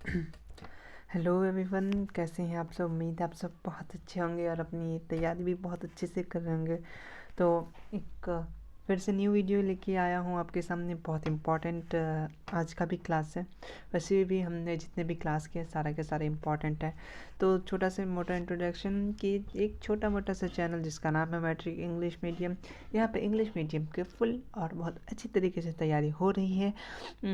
Hello everyone, कैसे हैं आप सब। उम्मीद है आप सब बहुत अच्छे होंगे और अपनी तैयारी भी बहुत अच्छे से कर रहे होंगे। तो एक फिर से न्यू वीडियो लेके आया हूँ आपके सामने। बहुत इम्पॉर्टेंट आज का भी क्लास है। वैसे भी हमने जितने भी क्लास किए सारा के सारे इम्पॉर्टेंट है। तो छोटा से मोटा इंट्रोडक्शन की एक छोटा मोटा सा चैनल जिसका नाम है मैट्रिक इंग्लिश मीडियम। यहाँ पे इंग्लिश मीडियम के फुल और बहुत अच्छी तरीके से तैयारी हो रही है।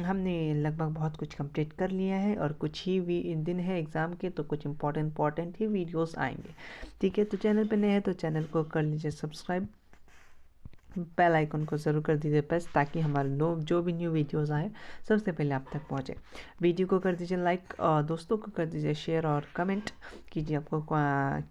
हमने लगभग बहुत कुछ कंप्लीट कर लिया है और कुछ ही दिन है एग्ज़ाम के, तो कुछ इंपॉर्टेंट ही वीडियोस आएंगे। ठीक है, तो चैनल पे नए हैं तो चैनल को कर लीजिए सब्सक्राइब, बेल आइकन को ज़रूर कर दीजिए प्रेस, ताकि हमारे लोग जो भी न्यू वीडियोस आए सबसे पहले आप तक पहुंचे। वीडियो को कर दीजिए लाइक और दोस्तों को कर दीजिए शेयर और कमेंट कीजिए आपको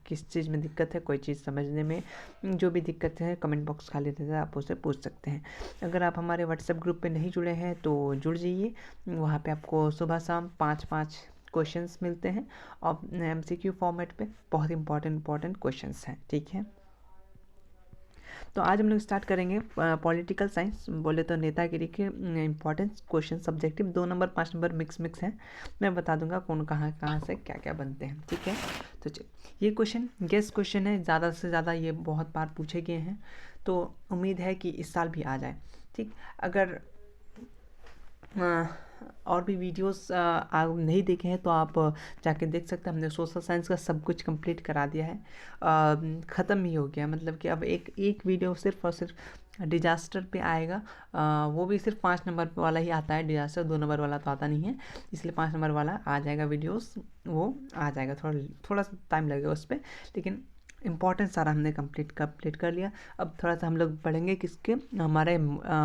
किस चीज़ में दिक्कत है, कोई चीज़ समझने में जो भी दिक्कत है कमेंट बॉक्स खाली रहता है, आप उससे पूछ सकते हैं। अगर आप हमारे व्हाट्सएप ग्रुप पर नहीं जुड़े हैं तो जुड़ जाइए। वहाँ पर आपको सुबह शाम 5-5 क्वेश्चंस मिलते हैं और MCQ फॉर्मेट पे बहुत इंपॉर्टेंट क्वेश्चंस हैं। ठीक है, तो आज हम लोग स्टार्ट करेंगे पॉलिटिकल साइंस। बोले तो नेतागिरी के important question, subjective 2 number 5 number mix हैं। मैं बता दूंगा कौन कहाँ से क्या क्या बनते हैं। ठीक है, तो ये क्वेश्चन गेस क्वेश्चन है, ज़्यादा से ज़्यादा ये बहुत बार पूछे गए हैं, तो उम्मीद है कि इस साल भी आ जाए। ठीक, अगर और भी वीडियोस आप नहीं देखे हैं तो आप जाके देख सकते हैं। हमने सोशल साइंस का सब कुछ कंप्लीट करा दिया है, ख़त्म ही हो गया। मतलब कि अब एक वीडियो सिर्फ और सिर्फ डिजास्टर पे आएगा। वो भी सिर्फ 5 नंबर वाला ही आता है, डिजास्टर 2 नंबर वाला तो आता नहीं है, इसलिए 5 नंबर वाला आ जाएगा वीडियोस, वो आ जाएगा। थोड़ा सा टाइम लगेगा उस पर, लेकिन इम्पॉर्टेंट सारा हमने कंप्लीट कर लिया। अब थोड़ा सा हम लोग पढ़ेंगे किसके, हमारे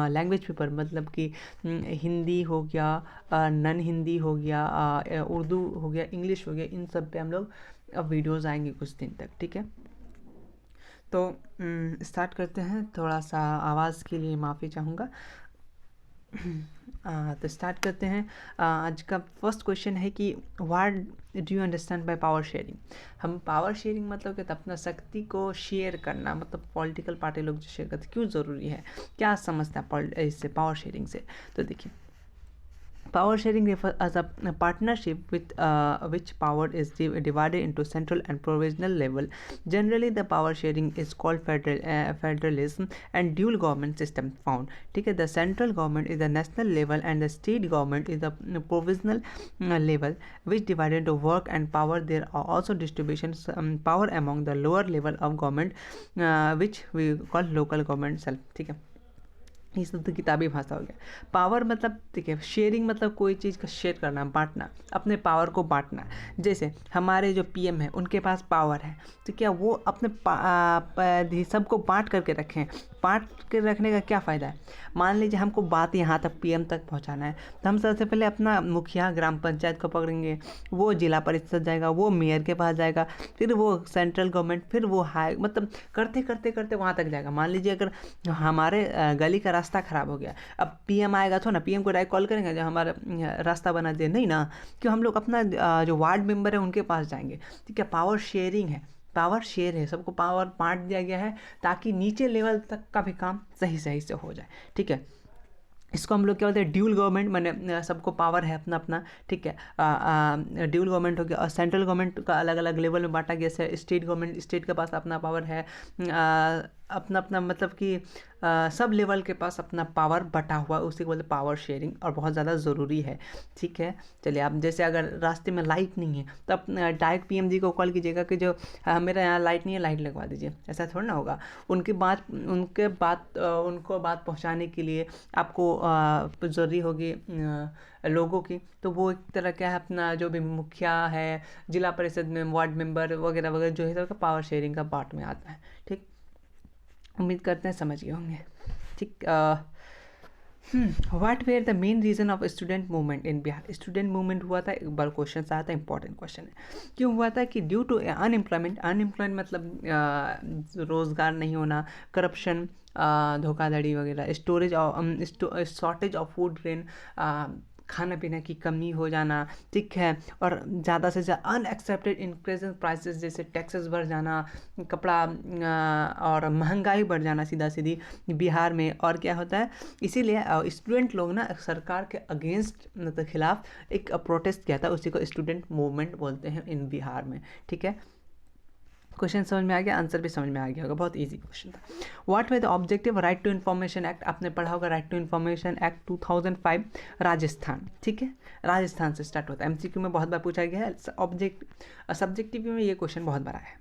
लैंग्वेज पेपर, मतलब कि हिंदी हो गया, नन हिंदी हो गया, उर्दू हो गया, इंग्लिश हो गया, इन सब पे हम लोग अब वीडियोस आएंगे कुछ दिन तक। ठीक है, तो स्टार्ट करते हैं। थोड़ा सा आवाज़ के लिए माफ़ी चाहूँगा। तो स्टार्ट करते हैं। आज का फर्स्ट क्वेश्चन है कि what do you understand by power sharing. हम पावर शेयरिंग मतलब कि अपना शक्ति को शेयर करना, मतलब पॉलिटिकल पार्टी लोग जो शेयर करते हैं, क्यों ज़रूरी है, क्या समझता है इससे पावर शेयरिंग से। तो देखिए, power sharing refers as a partnership with which power is divided into central and provisional level. Generally, the power sharing is called federalism and dual government system found. Okay, the central government is the national level and the state government is the provisional level, which divided into work and power. There are also distributions power among the lower level of government, which we call local government self. ठीक है, ये सब तो किताबी भाषा हो गया। Power मतलब ठीक है, शेयरिंग मतलब कोई चीज़ का शेयर करना, बांटना, अपने पावर को बांटना। जैसे हमारे जो PM है उनके पास पावर है, तो क्या वो अपने सबको बांट करके रखें। बांट के रखने का क्या फ़ायदा है। मान लीजिए हमको बात यहाँ तक PM तक पहुँचाना है, तो हम सबसे पहले अपना मुखिया ग्राम पंचायत को पकड़ेंगे, वो जिला परिषद जाएगा, वो मेयर के पास जाएगा, फिर वो सेंट्रल गवर्नमेंट, फिर वो हाई, मतलब करते करते करते वहाँ तक जाएगा। मान लीजिए अगर हमारे गली का रास्ता ख़राब हो गया, अब PM आएगा तो ना PM को डायरेक्ट कॉल करेंगे जो हमारा रास्ता बना दे, नहीं ना, क्यों हम लोग अपना जो वार्ड मेंबर है उनके पास जाएंगे। ठीक है, पावर शेयरिंग है, पावर शेयर है, सबको पावर बांट दिया गया है ताकि नीचे लेवल तक का भी काम सही सही से हो जाए। ठीक है, इसको हम लोग क्या बोलते हैं, ड्यूल गवर्नमेंट, मैंने सबको पावर है अपना अपना। ठीक है, ड्यूल गवर्नमेंट हो गया, और सेंट्रल गवर्नमेंट का अलग अलग लेवल में बांटा गया है। स्टेट गवर्नमेंट, स्टेट के पास अपना पावर है, अपना अपना, मतलब कि सब लेवल के पास अपना पावर बटा हुआ, उसी को बोलते पावर शेयरिंग, और बहुत ज़्यादा ज़रूरी है। ठीक है, चलिए, आप जैसे अगर रास्ते में लाइट नहीं है तो आप डायरेक्ट PM जी को कॉल कीजिएगा कि जो मेरा यहाँ लाइट नहीं है, लाइट लगवा दीजिए, ऐसा थोड़ा ना होगा। उनको बात पहुँचाने के लिए आपको ज़रूरी होगी लोगों की, तो वो एक तरह क्या है, अपना जो भी मुखिया है, जिला परिषद में वार्ड मेंबर वगैरह वगैरह जो है सबका पावर शेयरिंग का पार्ट में आता है। ठीक, उम्मीद करते हैं समझ गए होंगे। ठीक, what were the main reason of student movement in Bihar. Student movement हुआ था, एक बार क्वेश्चन आया था, इंपॉर्टेंट क्वेश्चन है। क्यों हुआ था कि ड्यू टू अनएम्प्लॉयमेंट मतलब रोज़गार नहीं होना, करप्शन, धोखाधड़ी वगैरह, शॉर्टेज ऑफ फूड ग्रेन, खाना पीने की कमी हो जाना, ठीक है, और ज़्यादा से ज़्यादा अनएक्सेप्टेड इंक्रीज इन प्राइसेस, जैसे टैक्सेस बढ़ जाना, कपड़ा और महंगाई बढ़ जाना सीधा सीधी बिहार में। और क्या होता है, इसीलिए स्टूडेंट लोग ना सरकार के अगेंस्ट मतलब खिलाफ एक प्रोटेस्ट किया था, उसी को स्टूडेंट मूवमेंट बोलते हैं इन बिहार में, ठीक है। क्वेश्चन समझ में आ गया, आंसर भी समझ में आ गया होगा, बहुत इजी क्वेश्चन था। What were the objective right to information act, आपने पढ़ा होगा right to information act 2005, Rajasthan, ठीक है, राजस्थान से स्टार्ट होता है, एमसीक्यू में बहुत बार पूछा गया है, सब्जेक्टिव में ये क्वेश्चन बहुत बड़ा है।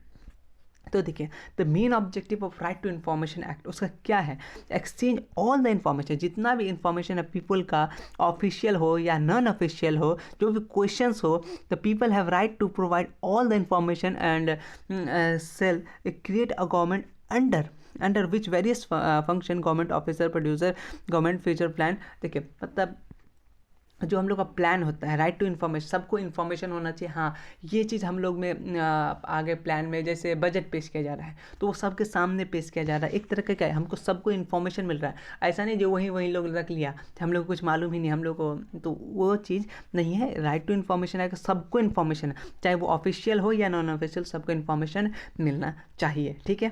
तो देखिए, the main objective of right to information act, उसका क्या है, एक्सचेंज ऑल द इन्फॉर्मेशन, जितना भी इन्फॉर्मेशन है पीपल का, ऑफिशियल हो या नॉन ऑफिशियल हो, जो भी क्वेश्चंस हो, the people have right to provide all the information and sell create a government under which various function government officer producer government future plan. देखिए, मतलब जो हम लोग का प्लान होता है राइट टू इन्फॉर्मेशन, सबको इन्फॉर्मेशन होना चाहिए, हाँ ये चीज़ हम लोग में आगे प्लान में जैसे बजट पेश किया जा रहा है तो वो सबके सामने पेश किया जा रहा है, एक तरह का क्या है, हमको सबको इन्फॉर्मेशन मिल रहा है, ऐसा नहीं जो वही लोग रख लिया, हम लोग को कुछ मालूम ही नहीं हम लोग को, तो वो चीज़ नहीं है। राइट टू इन्फॉर्मेशन है कि सबको इन्फॉर्मेशन है, चाहे वो ऑफिशियल हो या नॉन ऑफिशियल, सबको इन्फॉर्मेशन मिलना चाहिए, ठीक है।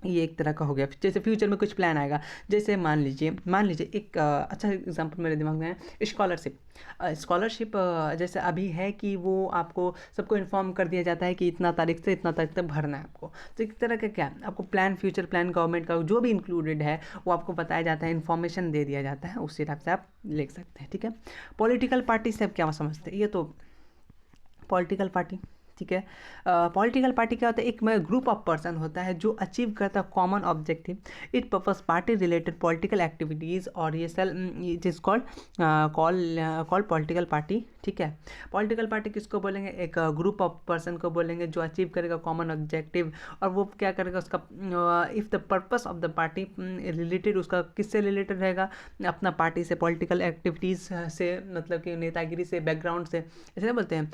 ये एक तरह का हो गया। जैसे फ्यूचर में कुछ प्लान आएगा, जैसे मान लीजिए एक अच्छा एग्जांपल मेरे दिमाग में है, स्कॉलरशिप जैसे अभी है कि वो आपको सबको इन्फॉर्म कर दिया जाता है कि इतना तारीख से इतना तारीख तक भरना है आपको, तो एक तरह का क्या आपको प्लान, फ्यूचर प्लान गवर्नमेंट का जो भी इंक्लूडेड है वो आपको बताया जाता है, इन्फॉर्मेशन दे दिया जाता है, उसी टाइप से आप लिख सकते हैं, ठीक है। पॉलिटिकल पार्टी से आप क्या समझते हैं, ये तो पॉलिटिकल पार्टी, ठीक है। पॉलिटिकल पार्टी क्या होता है, एक ग्रुप ऑफ पर्सन होता है जो अचीव करता है common objective, it purpose party related political activities, और ये sell it is called political party, ठीक है। पॉलिटिकल पार्टी किसको बोलेंगे, एक ग्रुप ऑफ पर्सन को बोलेंगे जो अचीव करेगा कॉमन ऑब्जेक्टिव, और वो क्या करेगा उसका, if the purpose of the party related, उसका किससे रिलेटेड रहेगा, अपना पार्टी से, पॉलिटिकल एक्टिविटीज़ से, मतलब कि नेतागिरी से, बैकग्राउंड से, ऐसे नहीं बोलते हैं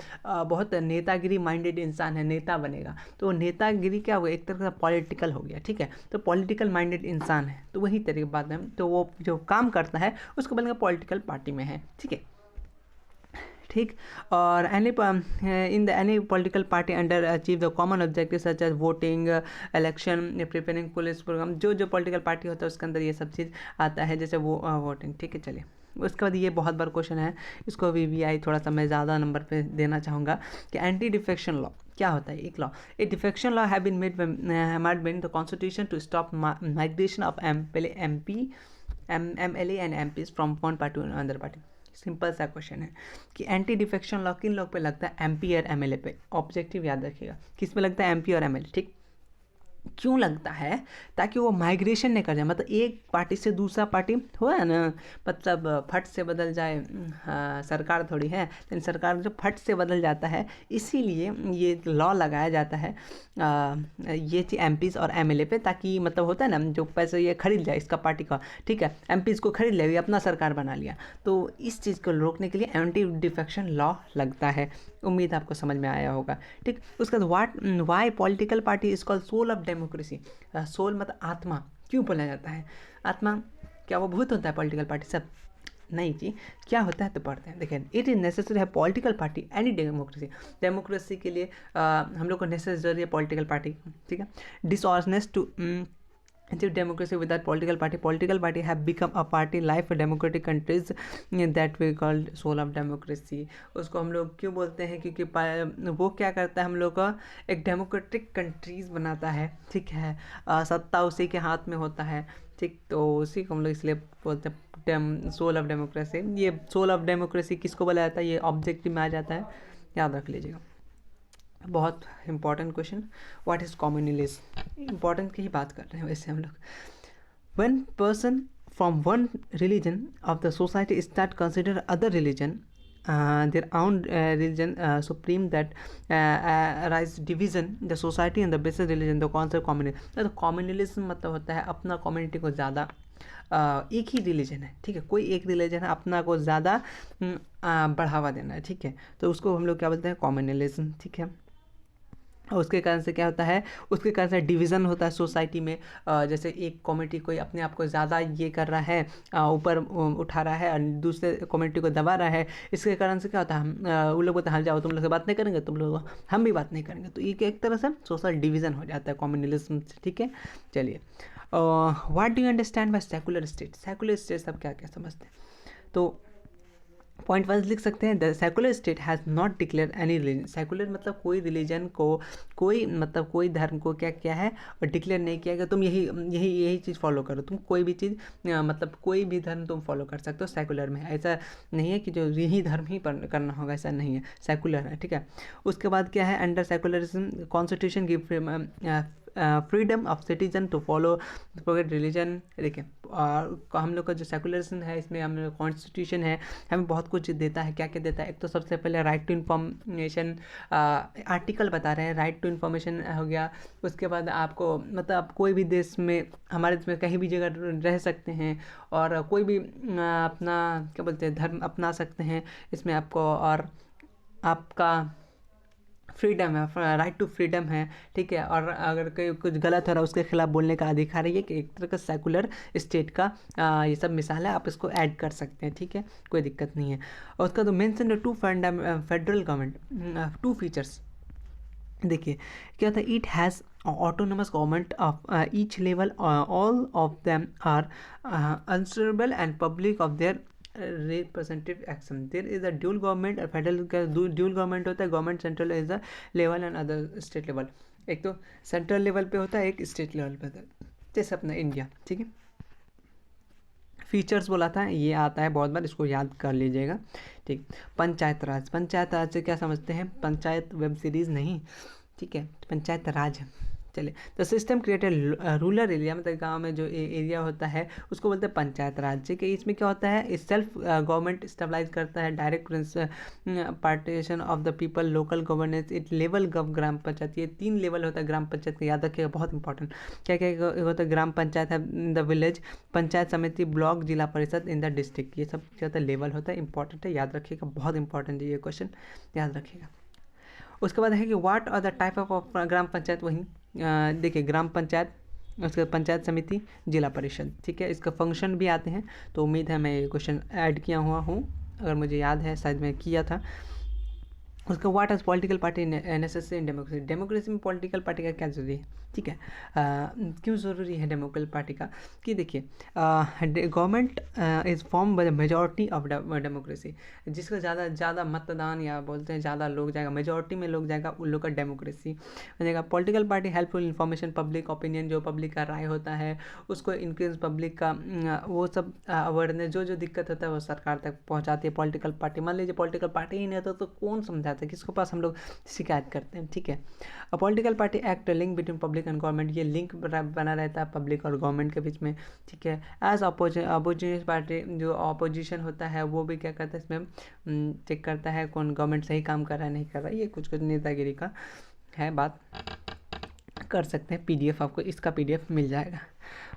बहुत नेतागिरी माइंडेड इंसान है नेता बनेगा, तो नेतागिरी क्या हुआ, एक तरह का पॉलिटिकल हो गया, ठीक है। तो पॉलिटिकल माइंडेड इंसान है, तो वही तरीके की बात है, तो वो जो काम करता है उसको बोलेंगे पॉलिटिकल पार्टी में है, ठीक है, ठीक। और any political party under achieve the common objective such as voting, election, preparing police programme, जो पॉलिटिकल पार्टी होता है उसके अंदर ये सब चीज़ आता है, जैसे वो वोटिंग, ठीक है। चलिए, उसके बाद ये बहुत बड़ा क्वेश्चन है, इसको VVI थोड़ा सा मैं ज़्यादा नंबर पे देना चाहूँगा कि एंटी डिफेक्शन लॉ क्या होता है, एक law, a defection law have been made the constitution to stop migration of MLA and MPs from one party to another party. Simple सा क्वेश्चन है कि एंटी डिफेक्शन लॉ किन लोग पे लगता है, MP और MLA पे, ऑब्जेक्टिव याद रखिएगा, किस पे लगता है, MP और MLA, ठीक। क्यों लगता है, ताकि वो माइग्रेशन नहीं कर जाए, मतलब एक पार्टी से दूसरा पार्टी हुआ है ना, मतलब फट से बदल जाए, हाँ सरकार थोड़ी है, लेकिन सरकार जो फट से बदल जाता है, इसीलिए ये लॉ लगाया जाता है ये चीज़ MPs और MLA पे, ताकि मतलब होता है ना जो पैसे ये खरीद जाए इसका पार्टी का, ठीक है, MPs को खरीद ले, अपना सरकार बना लिया, तो इस चीज़ को रोकने के लिए एंटी डिफेक्शन लॉ लगता है। उम्मीद आपको समझ में आया होगा, ठीक। उसके बाद why political party is called soul of democracy, soul मतलब आत्मा, क्यों बोला जाता है आत्मा, क्या वो भूत होता है पॉलिटिकल पार्टी, सब नहीं जी, क्या होता है तो पढ़ते हैं। देखिए, इट इज़ नेसेसरी है पॉलिटिकल पार्टी एनी डेमोक्रेसी के लिए हम लोग को नेसेसरी है पॉलिटिकल पार्टी, ठीक है। Dishonest to achieve democracy without political party have become a party life democratic countries that we called soul of democracy। उसको हम लोग क्यों बोलते हैं, क्योंकि वो क्या करता है, हम लोग का एक डेमोक्रेटिक कंट्रीज बनाता है, ठीक है, सत्ता उसी के हाथ में होता है, ठीक, तो उसी को हम लोग इसलिए बोलते हैं सोल ऑफ डेमोक्रेसी। ये सोल ऑफ डेमोक्रेसी किसको बोला जाता है, ये ऑब्जेक्टिव में आ जाता है, याद रख लीजिएगा। बहुत important question, what is communalism, important की ही बात कर रहे हैं वैसे हम लोग। When person from one religion of the society start consider other religion their own religion supreme that rise division the society and the basic religion the concept communism। तो communalism मतलब होता है अपना कम्युनिटी को ज़्यादा एक ही रिलीजन है, ठीक है, कोई एक रिलीजन है, अपना को ज़्यादा बढ़ावा देना है, ठीक है, तो उसको हम लोग क्या बोलते हैं, कम्युनलिज्म, ठीक है। और उसके कारण से क्या होता है, उसके कारण से डिवीज़न होता है सोसाइटी में। जैसे एक कम्युनिटी कोई अपने आप को ज़्यादा ये कर रहा है, ऊपर उठा रहा है और दूसरे कम्युनिटी को दबा रहा है, इसके कारण से क्या होता है, वो लोग बोलते हैं हाँ जाओ तुम लोग से बात नहीं करेंगे, तुम लोग हम भी बात नहीं करेंगे, तो ये एक तरह से सोशल डिवीज़न हो जाता है कम्युनलिज्म से। ठीक है, चलिए what do you understand bye secular state? Secular state सब क्या क्या समझते हैं? तो पॉइंट वाइज लिख सकते हैं, the secular state has not declare any religion. Secular मतलब कोई रिलीजन को, कोई मतलब कोई धर्म को क्या किया है और डिक्लेयर नहीं किया कि तुम यही यही यही चीज़ फॉलो करो, तुम कोई भी चीज़ मतलब कोई भी धर्म तुम फॉलो कर सकते हो सेकुलर में। ऐसा नहीं है कि जो यही धर्म ही करना होगा, ऐसा नहीं है, सेकुलर है। ठीक है, उसके बाद क्या है, under secularism constitution give freedom of citizen to follow प्रोग्रेट रिलीजन। देखिए हम लोग का जो सेकुलरिज्म है, इसमें हम लोग कॉन्स्टिट्यूशन है, हमें बहुत कुछ देता है। क्या क्या देता है? एक तो सबसे पहले राइट टू इन्फॉर्मेशन, आर्टिकल बता रहे हैं, राइट टू इन्फॉर्मेशन हो गया। उसके बाद आपको मतलब आप कोई भी देश में, हमारे देश में कहीं भी जगह रह सकते हैं और कोई भी अपना क्या बोलते हैं धर्म अपना सकते हैं इसमें आपको, और आपका फ्रीडम है, राइट टू फ्रीडम है। ठीक है, और अगर कोई कुछ गलत हो रहा है उसके खिलाफ बोलने का अधिकार है। ये कि एक तरह का सेकुलर स्टेट का ये सब मिसाल है, आप इसको ऐड कर सकते हैं। ठीक है, कोई दिक्कत नहीं है। और उसका तो mention to federal government to features. देखिए क्या होता है, it has autonomous government of each level, all of them are answerable and public of their representative action. There is a dual government, federal का dual government होता है, government central is the level and other state level. एक तो central level पे होता है, एक state level पे होता है, जैसे अपना इंडिया। ठीक है, फीचर्स बोला था, ये आता है बहुत बार, इसको याद कर लीजिएगा। ठीक, पंचायत राज। पंचायत राज से क्या समझते हैं? पंचायत वेब सीरीज़ नहीं, ठीक है, पंचायत राज है। चलिए, the system created rural area, मतलब गांव में जो एरिया होता है उसको बोलते हैं पंचायत राज। ठीक है, इसमें क्या होता है, सेल्फ गवर्नमेंट स्टेबलाइज करता है, direct partition of the people, local governance, it level gram panchayat. ये 3 लेवल होता है ग्राम पंचायत का, याद रखिएगा, बहुत इंपॉर्टेंट। क्या क्या होता है? ग्राम पंचायत है इन द विलेज, पंचायत समिति, ब्लॉक, जिला परिषद इन द डिस्ट्रिक्ट। ये सब क्या होता है? लेवल होता है, इंपॉर्टेंट है, याद रखिएगा, बहुत इंपॉर्टेंट है ये क्वेश्चन, याद रखिएगा। उसके बाद है कि what are the type of gram panchayat. वहीं देखिए, ग्राम पंचायत, उसके बाद पंचायत समिति, जिला परिषद। ठीक है, इसका फंक्शन भी आते हैं, तो उम्मीद है मैं ये क्वेश्चन ऐड किया हुआ हूँ, अगर मुझे याद है शायद मैं किया था। उसका what as political party necessary in democracy. Democracy में पॉलिटिकल पार्टी का क्या ज़रूरी है? ठीक है, क्यों ज़रूरी है डेमोक्रेटिक पार्टी का? कि देखिए, government is form by the majority of democracy. जिसका ज़्यादा मतदान या बोलते हैं ज़्यादा लोग जाएगा, मेजॉरिटी में लोग जाएगा, उन लोग का डेमोक्रेसी बनेगा। Political party helpful information, public opinion, जो पब्लिक का राय होता है उसको इंक्रीज, पब्लिक का वो सब अवेयरनेस, जो दिक्कत होता है वो सरकार तक पहुँचाती है पॉलिटिकल पार्टी। मान लीजिए पॉलिटिकल पार्टी ही नहीं होता तो कौन समझाता है, किसके पास हम लोग शिकायत करते हैं? ठीक है, political party act link between public and government, ये लिंक बना रहता है पब्लिक और गवर्नमेंट के बीच में। ठीक है, एज अपोजिशन पार्टी, जो अपोजिशन होता है वो भी क्या करता है, इसमें चेक करता है कौन गवर्नमेंट सही काम कर रहा है नहीं कर रहा है। ये कुछ नेतागिरी का है, बात कर सकते हैं। PDF आपको इसका PDF मिल जाएगा।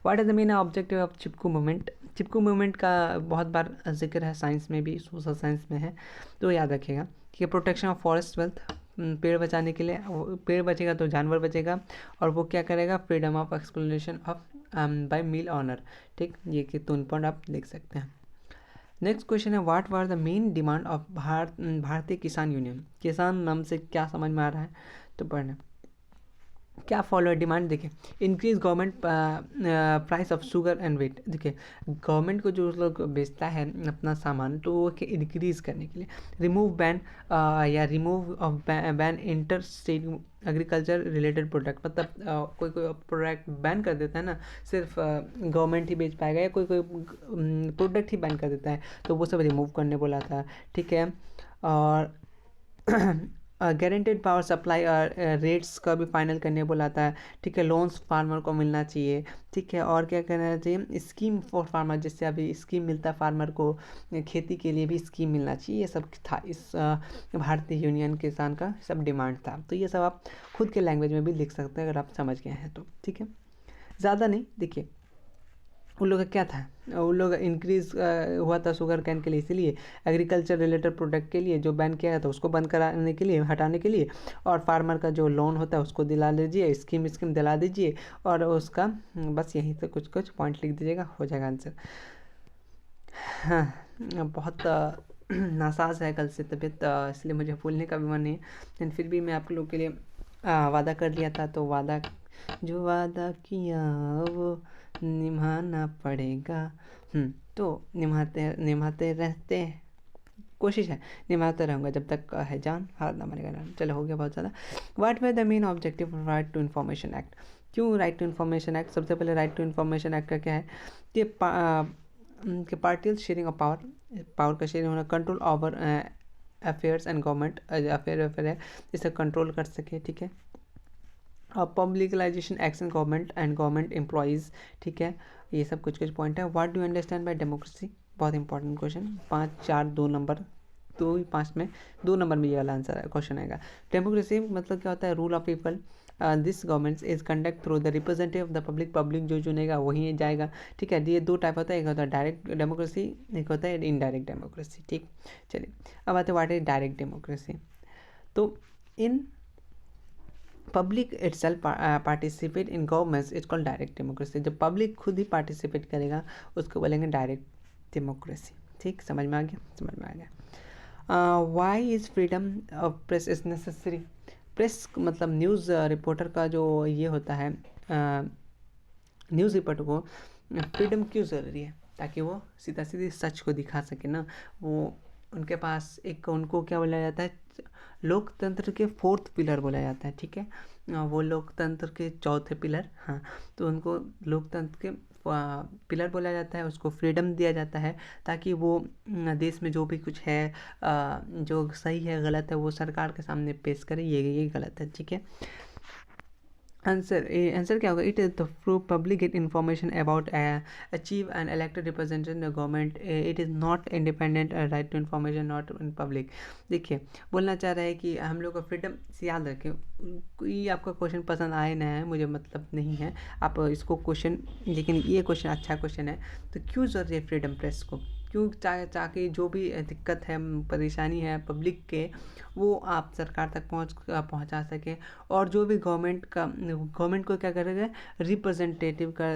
What is the main objective of Chipko movement? Chipko movement का बहुत बार जिक्र है, साइंस में भी, सोशल साइंस में है, तो याद रखिएगा कि प्रोटेक्शन ऑफ फॉरेस्ट वेल्थ, पेड़ बचाने के लिए, पेड़ बचेगा तो जानवर बचेगा, और वो क्या करेगा, freedom of exploration of by mill honour. ठीक, ये कि 3 पॉइंट आप लिख सकते हैं। नेक्स्ट क्वेश्चन है, what were the main demand of Bharatiya Kisan union. किसान नाम से क्या समझ में आ रहा है? तो पढ़ना क्या फॉलो डिमांड। देखिए, increase government price of sugar and wheat. देखिए, गवर्नमेंट को जो लोग बेचता है अपना सामान, तो वो इंक्रीज करने के लिए। रिमूव बैन या remove of ban inter state agriculture related product, मतलब कोई प्रोडक्ट बैन कर देता है ना, सिर्फ गवर्नमेंट ही बेच पाएगा, या कोई प्रोडक्ट ही बैन कर देता है, तो वो सब रिमूव करने बोला था। ठीक है, और गारंटेड पावर सप्लाई और रेट्स का भी फाइनल करने बोला था। ठीक है, लोन्स फार्मर को मिलना चाहिए। ठीक है, और क्या करना चाहिए, स्कीम फॉर फार्मर, जिससे अभी स्कीम मिलता है फार्मर को, खेती के लिए भी स्कीम मिलना चाहिए। ये सब था इस भारतीय यूनियन किसान का सब डिमांड था। तो ये सब आप खुद के लैंग्वेज में भी लिख सकते हैं अगर आप समझ गए हैं तो। ठीक है, ज़्यादा नहीं। देखिए, उन लोग का क्या था, उन लोग इंक्रीज हुआ था शुगर कैन के लिए, इसीलिए एग्रीकल्चर रिलेटेड प्रोडक्ट के लिए जो बैन किया गया था उसको बंद कराने के लिए, हटाने के लिए, और फार्मर का जो लोन होता है उसको दिला दीजिए, स्कीम दिला दीजिए, और उसका बस यहीं से कुछ कुछ पॉइंट लिख दीजिएगा, हो जाएगा आंसर। हाँ, बहुत नासाज है कल से तबीयत, इसलिए मुझे भूलने का भी मन नहीं है, लेकिन फिर भी मैं आप लोग के लिए वादा कर लिया था, तो वादा जो वादा किया वो निभाना पड़ेगा। तो निभाते निभाते रहते, कोशिश है निभाता रहूँगा जब तक है जान, हार ना मानेगा ना। चलो, हो गया बहुत ज़्यादा। What were the main objective of right to information act? क्यों राइट टू इन्फॉर्मेशन एक्ट? सबसे पहले राइट टू इन्फॉर्मेशन एक्ट का क्या है कि पार्टियल शेयरिंग ऑफ पावर का शेयरिंग होना, control over affairs and government affair है, इसे कंट्रोल कर सके, ठीक है। Publicization action government and government employees, ठीक है। ये सब कुछ कुछ पॉइंट है। What do you understand by democracy? बहुत इंपॉर्टेंट क्वेश्चन, 5 4 2 नंबर, 2 5 में 2 नंबर में ये वाला आंसर है, क्वेश्चन आएगा। डेमोक्रेसी मतलब क्या होता है? Rule of people, this government is conduct through the representative of the public जो चुनेगा वही जाएगा, ठीक है। ये 2 टाइप होता है, एक होता है डायरेक्ट डेमोक्रेसी, एक होता है इनडायरेक्ट डेमोक्रेसी, ठीक। चलिए, अब आते हैं व्हाट इज डायरेक्ट डेमोक्रेसी। तो in public itself participate in governments is called direct democracy. जब पब्लिक खुद ही पार्टिसिपेट करेगा उसको बोलेंगे डायरेक्ट डेमोक्रेसी, ठीक। समझ में आ गया? समझ में आ गया। Why is freedom of press is necessary? Press मतलब न्यूज़ रिपोर्टर का जो ये होता है, न्यूज़ रिपोर्टर को फ्रीडम क्यों ज़रूरी है? ताकि वो सीधा सीधी सच को दिखा सके ना। वो उनके पास एक, उनको क्या बोला जाता है, लोकतंत्र के 4th पिलर बोला जाता है, ठीक है। वो लोकतंत्र के 4थे पिलर, हाँ, तो उनको लोकतंत्र के पिलर बोला जाता है, उसको फ्रीडम दिया जाता है ताकि वो देश में जो भी कुछ है, जो सही है गलत है वो सरकार के सामने पेश करे, ये गलत है, ठीक है। आंसर क्या होगा? It is the proof public get information about achieve and elected representative government, it is not independent right to information not in public. देखिए, बोलना चाह रहा है कि हम लोग को फ्रीडम से, याद रखें, कोई आपका क्वेश्चन पसंद आए ना है मुझे मतलब नहीं है, आप इसको क्वेश्चन, लेकिन ये क्वेश्चन अच्छा क्वेश्चन है। तो क्यों ज़रूरी है फ्रीडम प्रेस को? क्यों ताकि जो भी दिक्कत है, परेशानी है पब्लिक के, वो आप सरकार तक पहुंचा सके, और जो भी गवर्नमेंट को क्या करेगा, रिप्रेजेंटेटिव का,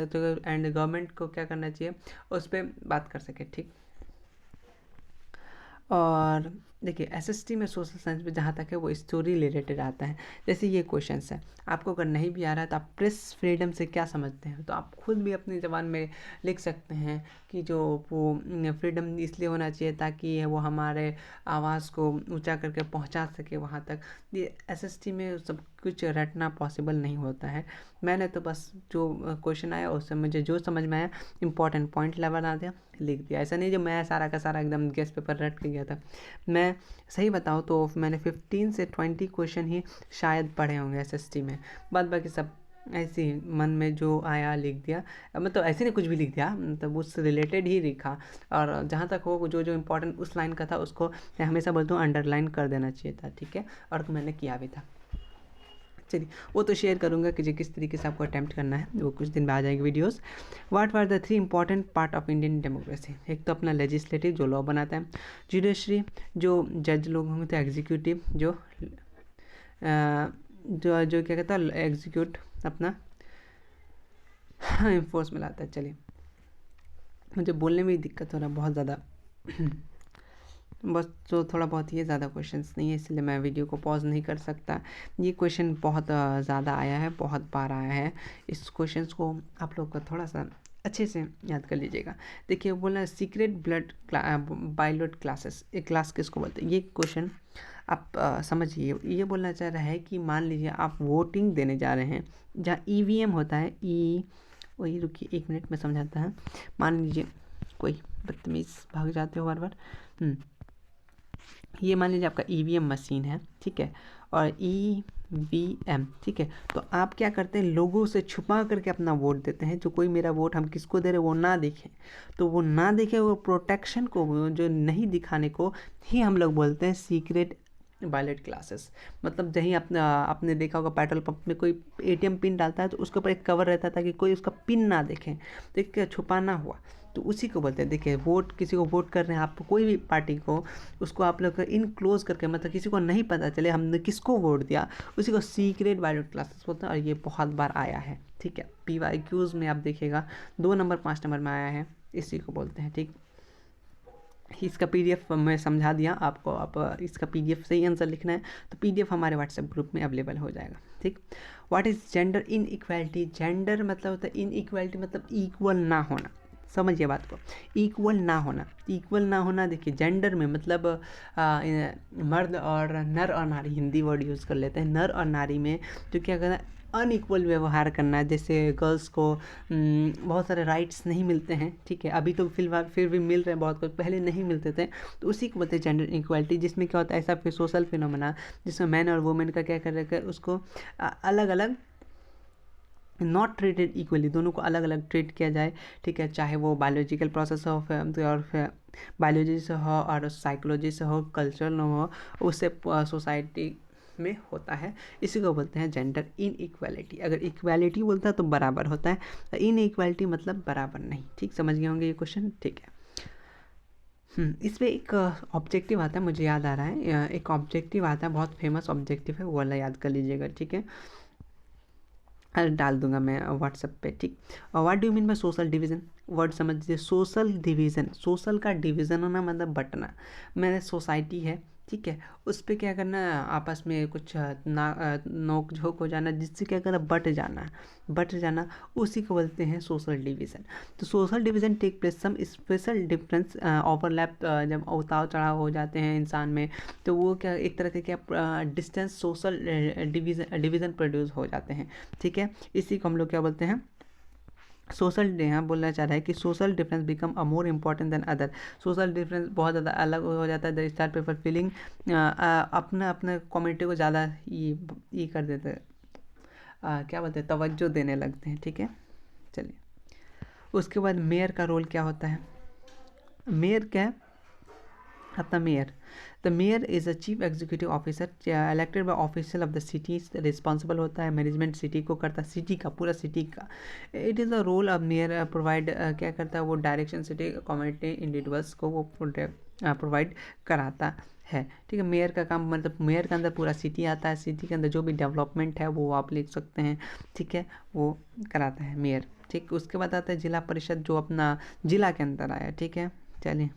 एंड गवर्नमेंट को क्या करना चाहिए, उस पर बात कर सके, ठीक। और देखिए, एसएसटी में सोशल साइंस में जहाँ तक है वो स्टोरी रिलेटेड आता है। जैसे ये क्वेश्चंस है, आपको अगर नहीं भी आ रहा है तो आप प्रेस फ्रीडम से क्या समझते हैं, तो आप खुद भी अपनी ज़बान में लिख सकते हैं कि जो वो फ्रीडम इसलिए होना चाहिए ताकि वो हमारे आवाज़ को ऊंचा करके पहुंचा सके वहाँ तक। ये एसएसटी में सब कुछ रटना पॉसिबल नहीं होता है। मैंने तो बस जो क्वेश्चन आया उससे मुझे जो समझ में आया, इंपॉर्टेंट पॉइंट बना दिया, लिख दिया। ऐसा नहीं जो मैं सारा का सारा एकदम गेस पेपर रट के गया था। मैं सही बताऊँ तो मैंने 15 से 20 क्वेश्चन ही शायद पढ़े होंगे एसएसटी में, बाद बाकी सब ऐसे ही मन में जो आया लिख दिया। मतलब ऐसे नहीं कुछ भी लिख दिया, मतलब उससे रिलेटेड ही लिखा। और जहाँ तक हो जो जो इम्पोर्टेंट उस लाइन का था उसको मैं हमेशा बोलता हूँ अंडरलाइन कर देना चाहिए था, ठीक है, और मैंने किया भी था। चलिए, वो तो शेयर करूँगा कि किस तरीके से आपको अटैम्प्ट करना है, वो कुछ दिन में आ जाएगी videos. What are the 3 important part of Indian democracy? एक तो अपना लेजिस्लेटिव जो लॉ बनाता है, जुडिशरी जो जज लोग होंगे, तो एग्जीक्यूटिव जो जो क्या कहता है, एग्जीक्यूट अपना इन्फोर्स में लाता है। चलिए, मुझे बोलने में ही दिक्कत हो रहा है बहुत ज़्यादा बस, तो थोड़ा बहुत ये ज़्यादा क्वेश्चंस नहीं है इसलिए मैं वीडियो को पॉज नहीं कर सकता। ये क्वेश्चन बहुत ज़्यादा आया है, बहुत बार आया है। इस क्वेश्चंस को आप लोग का थोड़ा सा अच्छे से याद कर लीजिएगा। देखिए, बोला सीक्रेट ब्लड बाइलोट क्लासेस, एक क्लास किसको बोलते हैं? ये क्वेश्चन आप समझिए। ये बोलना चाह रहा है कि मान लीजिए आप वोटिंग देने जा रहे हैं जहाँ ईवीएम होता है, वही रुकिए 1 मिनट में समझाता है। मान लीजिए कोई बदतमीज़ भाग जाते हो बार बार। ये मान लीजिए आपका ईवीएम मशीन है, ठीक है, और ईवीएम, ठीक है। तो आप क्या करते हैं, लोगों से छुपा करके अपना वोट देते हैं, जो कोई मेरा वोट हम किसको दे रहे वो ना देखें। तो वो ना देखें, वो प्रोटेक्शन को, जो नहीं दिखाने को ही हम लोग बोलते हैं सीक्रेट बैलेट क्लासेस। मतलब जहीं आपने देखा होगा पेट्रोल पंप में कोई एटीएम पिन डालता है तो उसके ऊपर एक कवर रहता था कि कोई उसका पिन ना देखे, तो एक छुपाना हुआ, तो उसी को बोलते हैं। देखिए, वोट किसी को वोट कर रहे हैं आप, कोई भी पार्टी को, उसको आप लोग इन क्लोज करके, मतलब किसी को नहीं पता चले हमने किसको वोट दिया, उसी को सीक्रेट बैलेट क्लासेस बोलते हैं। और ये बहुत बार आया है, ठीक है, PYQs में आप देखिएगा 2 नंबर 5 नंबर में आया है, इसी को बोलते हैं। ठीक, इसका PDF मैं समझा दिया आपको, आप इसका PDF से ही आंसर लिखना है तो PDF हमारे व्हाट्सएप ग्रुप में अवेलेबल हो जाएगा। ठीक, what is gender in equality? Gender मतलब होता है इन इक्वालिटी, मतलब इक्वल ना होना। समझिए बात को, इक्वल ना होना। इक्वल ना होना, देखिए जेंडर में मतलब मर्द और नर और नारी, हिंदी वर्ड यूज़ कर लेते हैं। नर और नारी में जो क्या करना है, अनइक्वल व्यवहार करना है। जैसे गर्ल्स को बहुत सारे राइट्स नहीं मिलते हैं, ठीक है, अभी तो फिलहाल फिर भी मिल रहे हैं बहुत कुछ, पहले नहीं मिलते थे, तो उसी को बोलते हैं जेंडर इक्वालिटी। जिसमें क्या होता है, ऐसा फिर सोशल फिनोमेना जिसमें मैन और वुमेन का क्या कर रखा है, उसको अलग अलग, नॉट ट्रीटेड इक्वली, दोनों को अलग अलग ट्रीट किया जाए। ठीक है, चाहे वो बायोलॉजिकल प्रोसेस हो और बायोलॉजी से हो और साइकोलॉजी से हो, कल्चरल हो, उससे सोसाइटी में होता है। इसी को बोलते हैं जेंडर इन इक्वालिटी। अगर इक्वालिटी बोलता है तो बराबर होता है, इन इक्वालिटी मतलब बराबर नहीं। ठीक, समझ गए होंगे ये क्वेश्चन? ठीक है। इस पर एक ऑब्जेक्टिव आता है, मुझे याद आ रहा है, एक ऑब्जेक्टिव आता है, बहुत फेमस ऑब्जेक्टिव है, वो वाला याद कर लीजिएगा। ठीक है, डाल दूंगा मैं व्हाट्सएप पे। ठीक, what do mean by social division? Word समझ लीजिए, सोशल डिवीज़न, सोशल का डिवीज़न होना मतलब बंटना। मैंने सोसाइटी है, ठीक है, उस पर क्या करना, आपस में कुछ नोक झोंक हो जाना, जिससे क्या करना, बट जाना, उसी को बोलते हैं सोशल डिवीज़न। तो social division take place some special difference overlap, जब उतार चढ़ाव हो जाते हैं इंसान में, तो वो क्या एक तरह के क्या डिस्टेंस सोशल डिवीज़न प्रोड्यूस हो जाते हैं। ठीक है, इसी को हम लोग क्या बोलते हैं, सोशल। यहाँ बोलना चाह रहा है कि social difference become a more important than other. Social difference बहुत ज़्यादा अलग हो जाता है, द स्टार पेपर फीलिंग अपना अपने कम्युनिटी को ज़्यादा ये कर देते हैं, क्या बोलते हैं, तवज्जो देने लगते हैं। ठीक है, चलिए, उसके बाद मेयर का रोल क्या होता है? मेयर क्या है? अपना mayor, the mayor is a chief executive officer elected by official of the city, responsible होता है मैनेजमेंट सिटी को करता है, सिटी का, पूरा सिटी का। It is the role of mayor provide, क्या करता है वो, डायरेक्शन सिटी कम्युनिटी इंडिविजुअल्स को वो प्रोवाइड कराता है। ठीक है, मेयर का काम मतलब मेयर के अंदर पूरा सिटी आता है, सिटी के अंदर जो भी डेवलपमेंट है वो आप लिख सकते हैं। ठीक है, वो कराता है मेयर। ठीक, उसके बाद आता है जिला परिषद, जो अपना जिला के अंदर आया। ठीक है, चलिए,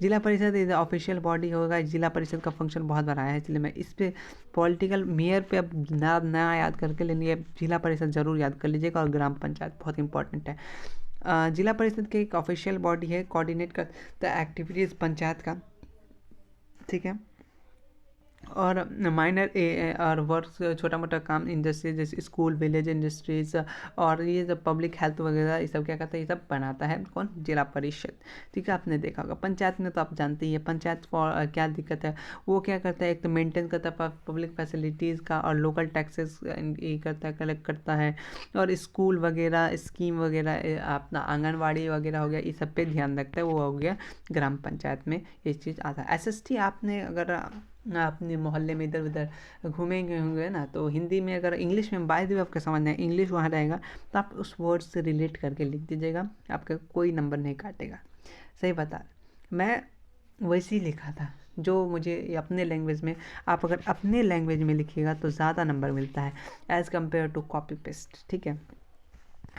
जिला परिषद इज ऑफिशियल बॉडी होगा। जिला परिषद का फंक्शन बहुत बार आया है, इसलिए मैं इस पे पॉलिटिकल मेयर पे अब नया याद करके लेंगे, जिला परिषद जरूर याद कर लीजिएगा। और ग्राम पंचायत बहुत इंपॉर्टेंट है। जिला परिषद की एक ऑफिशियल बॉडी है, कोऑर्डिनेट करता है एक्टिविटीज़ पंचायत का। ठीक है, और माइनर और वर्क, छोटा मोटा काम इंडस्ट्रीज जैसे स्कूल, विलेज इंडस्ट्रीज, और ये जब पब्लिक हेल्थ वगैरह ये सब क्या करता है, ये सब बनाता है कौन? जिला परिषद। ठीक है, आपने देखा होगा पंचायत में, तो आप जानते ही है पंचायत फॉर क्या दिक्कत है, वो क्या करता है, एक तो मेंटेन करता है पब्लिक फैसिलिटीज़ का, और लोकल टैक्सेस ये करता है, कलेक्ट करता है, और स्कूल वगैरह, स्कीम वगैरह, अपना आंगनवाड़ी वगैरह हो गया, इस सब पे ध्यान रखता है, वो हो गया ग्राम पंचायत में ये चीज़ आता है। SST आपने अगर अपने मोहल्ले में इधर उधर घूमेंगे होंगे ना, तो हिंदी में, अगर इंग्लिश में बाय द वे आपको समझना है, इंग्लिश वहाँ रहेगा, तो आप उस वर्ड से रिलेट करके लिख दीजिएगा, आपका कोई नंबर नहीं काटेगा। सही बता, मैं वैसे ही लिखा था जो मुझे अपने लैंग्वेज में। आप अगर अपने लैंग्वेज में लिखिएगा तो ज़्यादा नंबर मिलता है as compare to copy paste. ठीक है,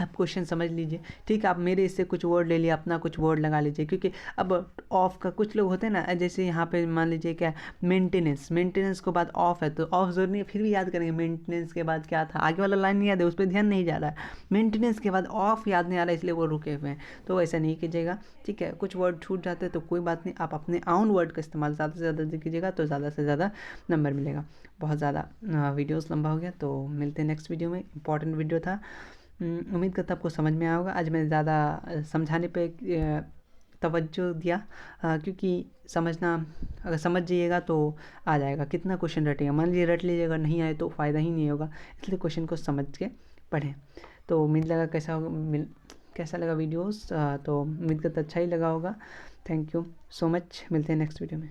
आप क्वेश्चन समझ लीजिए। ठीक है, आप मेरे इससे कुछ वर्ड ले लिए, अपना कुछ वर्ड लगा लीजिए, क्योंकि अब ऑफ का कुछ लोग होते हैं ना, जैसे यहाँ पे मान लीजिए क्या, मेंटेनेंस, मेंटेनेंस के बाद ऑफ है, तो ऑफ जरूरी नहीं है, फिर भी याद करेंगे मेंटेनेंस के बाद क्या था, आगे वाला लाइन नहीं याद है, उस पर ध्यान नहीं जा रहा है, मेंटेनेंस के बाद ऑफ याद नहीं आ रहा है, इसलिए वो रुके हुए हैं, तो ऐसा नहीं कीजिएगा। ठीक है, कुछ वर्ड छूट जाते हैं तो कोई बात नहीं, आप अपने आउन वर्ड का इस्तेमाल ज़्यादा से ज़्यादा कीजिएगा, तो ज़्यादा से ज़्यादा नंबर मिलेगा। बहुत ज़्यादा वीडियोज़ लंबा हो गया, तो मिलते हैं नेक्स्ट वीडियो में। इंपॉर्टेंट वीडियो था, उम्मीद करता आपको समझ में आया होगा। आज मैं ज़्यादा समझाने पे तवज्जो दिया, क्योंकि समझना, अगर समझ जाइएगा तो आ जाएगा। कितना क्वेश्चन रटेगा, मान लीजिए रट लीजिएगा, नहीं आए तो फ़ायदा ही नहीं होगा, इसलिए क्वेश्चन को समझ के पढ़ें। तो उम्मीद लगा कैसा लगा वीडियोस, तो उम्मीद करता अच्छा ही लगा होगा। थैंक यू सो मच, मिलते हैं नेक्स्ट वीडियो में।